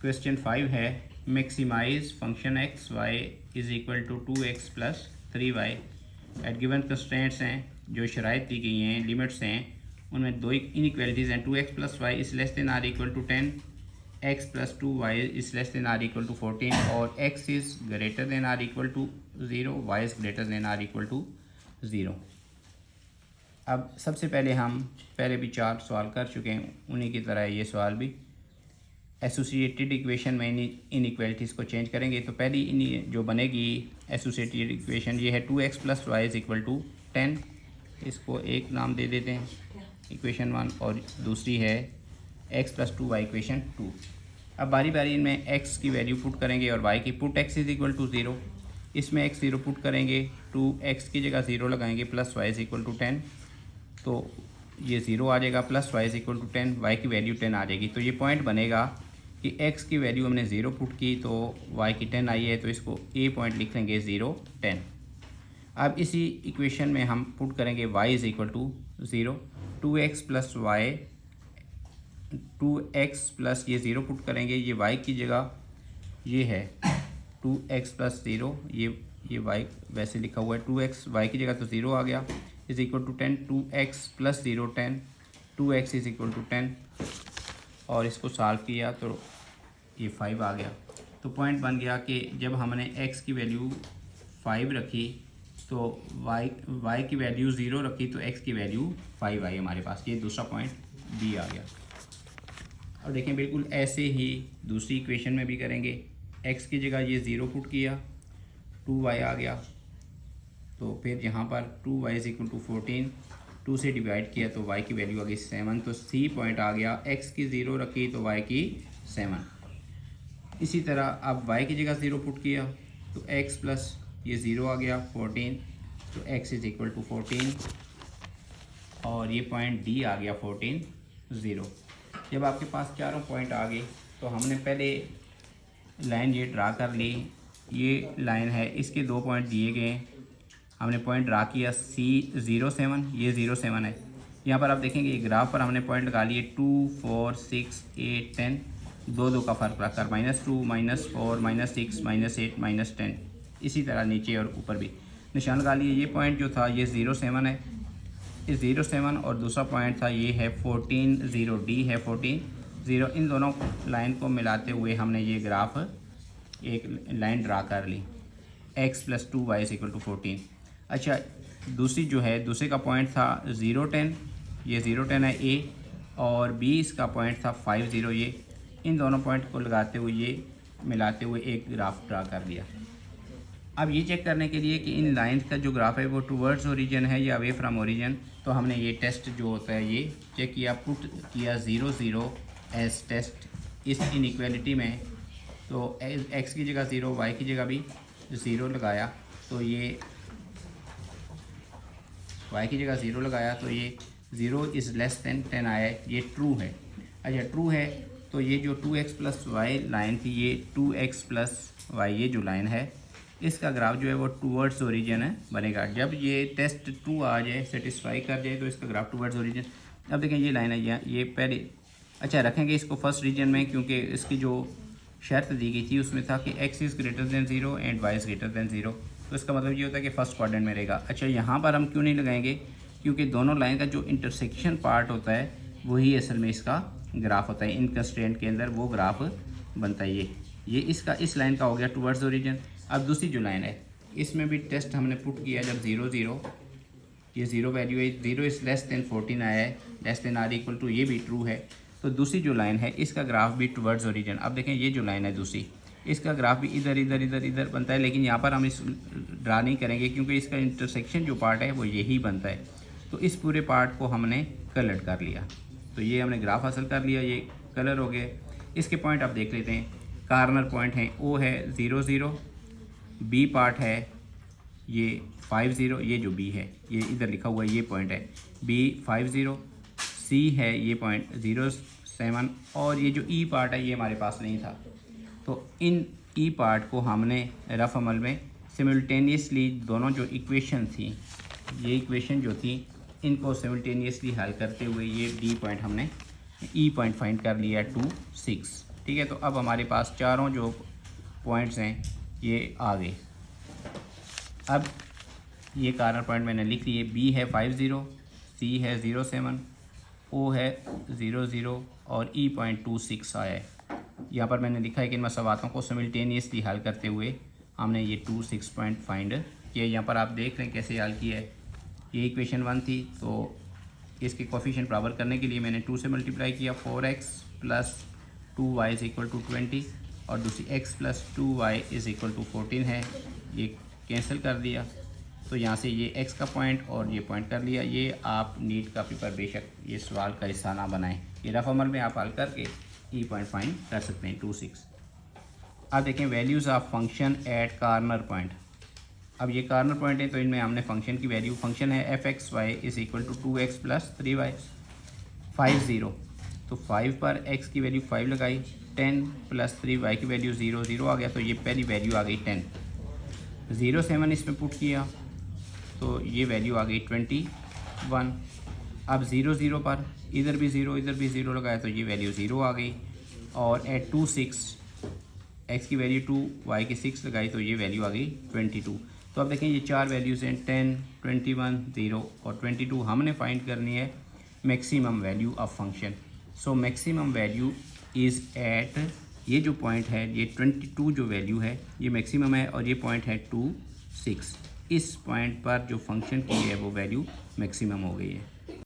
Question 5 है maximise function x y is equal to 2x plus 3y at given constraints हैं, जो शराइत दी गई हैं, लिमिट्स हैं, उनमें दो इनइक्वालिटीज़ हैं। 2x plus y is less than or equal to 10, x plus 2y is less than or equal to 14 और x is greater than or equal to 0, y is greater than or equal to 0। अब सबसे पहले हम पहले भी 4 सवाल कर चुके हैं, उन्हीं की तरह ये सवाल भी एसोसिएटेड इक्वेशन में इनइक्वालिटीज़ को चेंज करेंगे। तो पहली जो बनेगी एसोसिएटेड इक्वेशन ये है 2x plus y is equal to 10, इसको एक नाम दे देते हैं इक्वेशन 1, और दूसरी है x प्लस 2y इक्वेशन 2। अब बारी बारी इनमें x की वैल्यू पुट करेंगे और y की। Put x is equal to 0, इसमें x 0 पुट करेंगे, 2x की जगह 0 लगाएंगे, plus y is equal to 10, तो ये 0 आ जाएगा, plus y is equal to 10, y की वैल्यू 10 आ जाएगी। तो ये पॉइंट बनेगा कि x की वैल्यू हमने 0 पुट की तो y की 10 आई है, तो इसको a पॉइंट लिख लेंगे 0, 10। अब इसी इक्वेशन में हम पुट करेंगे y is equal to 0, 2x plus y, 2x plus ये 0 पुट करेंगे, ये y की जगह ये है 2x प्लस 0, ये y वैसे लिखा हुआ है, 2x y की जगह तो 0 आ गया, is equal to 10, 2x plus 0 10, 2x is equal to 10, और इसको सॉल्व किया तो ये 5 आ गया। तो पॉइंट बन गया कि जब हमने x की वैल्यू 5 रखी तो y की वैल्यू 0 रखी तो x की वैल्यू 5 आई हमारे पास। ये दूसरा पॉइंट B आ गया। और देखें बिल्कुल ऐसे ही दूसरी इक्वेशन में भी करेंगे, x की जगह ये 0 पुट किया, 2y आ गया, तो फिर यहाँ पर 2y इज़ इक्वल टू 14, 2 से डिवाइड किया तो y की वैल्यू आ गई 7, तो C पॉइंट आ गया। x की 0 रखी तो y की 7। इसी तरह अब y की जगह 0 पुट किया तो x प्लस ये 0 आ गया 14, तो x इज़ इक्वल टू 14, और ये पॉइंट D आ गया 14, 0। जब आपके पास चारों पॉइंट आ गए तो हमने पहले लाइन ये ड्रा कर ली, ये लाइन है, इसके 2 पॉइंट दिए गए हैं, हमने पॉइंट ड्रा किया C07, ये 07 है। यहाँ पर आप देखेंगे ग्राफ पर हमने पॉइंट लगा लिए 2, 4, 6, 8, 10, 2 का फ़र्क रखकर -2, -4, -6, -8, -10, इसी तरह नीचे और ऊपर भी निशान लगा लिए। ये पॉइंट जो था ये 07 है, इस 07, और दूसरा पॉइंट था ये है 14, 0 D है 14, 0। इन दोनों लाइन को मिलाते हुए हमने ये ग्राफ एक लाइन ड्रा कर ली, x plus 2y is equal to 14। अच्छा, दूसरी जो है, दूसरे का पॉइंट था 0, 10, ये 0, 10 है A, और B इसका पॉइंट था 5, 0, ये। इन दोनों पॉइंट को लगाते हुए ये मिलाते हुए एक ग्राफ ड्रा कर दिया। अब ये चेक करने के लिए कि इन लाइंस का जो ग्राफ है वो टूवर्ड्स ओरिजिन है या अवे फ्रॉम ओरिजिन, तो हमने ये टेस्ट जो होता है ये चेक किया, पुट किया 0, 0 एज टेस्ट इस इनइक्वालिटी में, तो x की जगह 0, y की जगह भी 0 लगाया, तो ये y की जगह 0 लगाया तो ये 0 इज़ लेस देन 10 आया है, ये ट्रू है। अच्छा, ट्रू है तो ये जो 2x प्लस वाई लाइन थी, ये 2x प्लस वाई ये जो लाइन है, इसका ग्राफ जो है वो टूवर्ड्स ओरिजिन है बनेगा। जब ये टेस्ट ट्रू आ जाए, सेटिस्फाई कर जाए, तो इसका ग्राफ टूवर्ड्स ओरिजिन। अब देखें ये लाइन है, ये पहले अच्छा रखेंगे इसको फर्स्ट रीजन में, क्योंकि इसकी जो शर्त दी गई थी उसमें था कि x is greater than 0 and y is greater than 0, तो इसका मतलब ये होता है कि फर्स्ट क्वाड्रेंट में रहेगा। अच्छा, यहाँ पर हम क्यों नहीं लगाएंगे, क्योंकि दोनों लाइन का जो इंटरसेक्शन पार्ट होता है वही असल में इसका ग्राफ होता है, इन कंस्ट्रेंट के अंदर वो ग्राफ बनता है। ये इसका इस लाइन का हो गया टूवर्ड्स ओरिजिन। अब दूसरी जो लाइन है इसमें भी टेस्ट हमने पुट किया, जब 0, 0, ये 0 वैल्यू है, 0 इज़ लेस देन 14 आया है, less than or equal to, ये भी ट्रू है, तो दूसरी जो लाइन है इसका ग्राफ भी टुवर्ड्स ओरिजिन। अब देखें ये जो लाइन है दूसरी, इसका ग्राफ भी इधर इधर इधर इधर बनता है, लेकिन यहाँ पर हम इस ड्रा नहीं करेंगे क्योंकि इसका इंटरसेक्शन जो पार्ट है वो यही बनता है। तो इस पूरे पार्ट को हमने कलर कर लिया, तो ये हमने ग्राफ हासिल कर लिया, ये कलर हो गए। इसके पॉइंट आप देख लेते हैं, कार्नर पॉइंट हैं, O है 0, 0, B पार्ट है ये 5, 0, ये जो B है ये इधर लिखा हुआ है, ये पॉइंट है B 5, 0, C है ये पॉइंट 0, 7, और ये जो E पार्ट है ये हमारे पास नहीं था, तो इन E पार्ट को हमने रफ अमल में सिमिल्टेनियसली दोनों जो इक्वेशन थी, ये इक्वेशन जो थी, इनको सिमिल्टेनियसली हल करते हुए ये D पॉइंट हमने E पॉइंट फाइंड कर लिया 2, 6। ठीक है। तो अब हमारे पास चारों जो पॉइंट्स हैं ये आ गए। अब ये कॉर्नर पॉइंट मैंने लिख लिए, बी है 50, सी है 07, ओ है 00 और ई पॉइंट 26 आया है। यहाँ पर मैंने लिखा है कि इन मसवातों को सिमिल्टेनियसली हल करते हुए हमने ये 26 पॉइंट फाइंड किया। यहाँ पर आप देख रहे हैं कैसे हल किया है। ये इक्वेशन 1 थी, तो इसके कोफिशिएंट बराबर करने के लिए मैंने 2 से मल्टीप्लाई किया। 4x + 2y = 20 और दूसरी x + 2y = 14 है, ये कैंसिल कर दिया। तो यहाँ से ये x का पॉइंट और ये पॉइंट कर लिया। ये आप नीट का पेपर बेशक ये सवाल का हिस्सा ना बनाएं, ये रफ अमल में आप हल करके ई पॉइंट फाइंड कर सकते हैं 26। अब देखें values of function at corner point. अब ये कॉर्नर पॉइंट है तो इनमें हमने फंक्शन की वैल्यू, फंक्शन है fxy = 2x + 3y 50, तो 5 पर x की वैल्यू 5 लगाई, 10 + 3y की वैल्यू 0 0 आ गया, तो ये पहली वैल्यू आ गई 10। 07 इसमें पुट किया तो ये वैल्यू आ गई 21। अब 0 0 पर इधर भी 0 लगाया तो ये वैल्यू 0 आ गई। और एट 26 x की वैल्यू 2, y की 6 लगाई तो ये वैल्यू आ गई 22। तो अब देखें ये चार वैल्यूज़ हैं 10, 21, 0 और 22। हमने फाइंड करनी है maximum value of function. So maximum value is at, ये जो पॉइंट है ये 22 जो वैल्यू है ये मैक्सिमम है और ये पॉइंट है 26। इस पॉइंट पर जो फंक्शन की है वो वैल्यू मैक्सिमम हो गई है।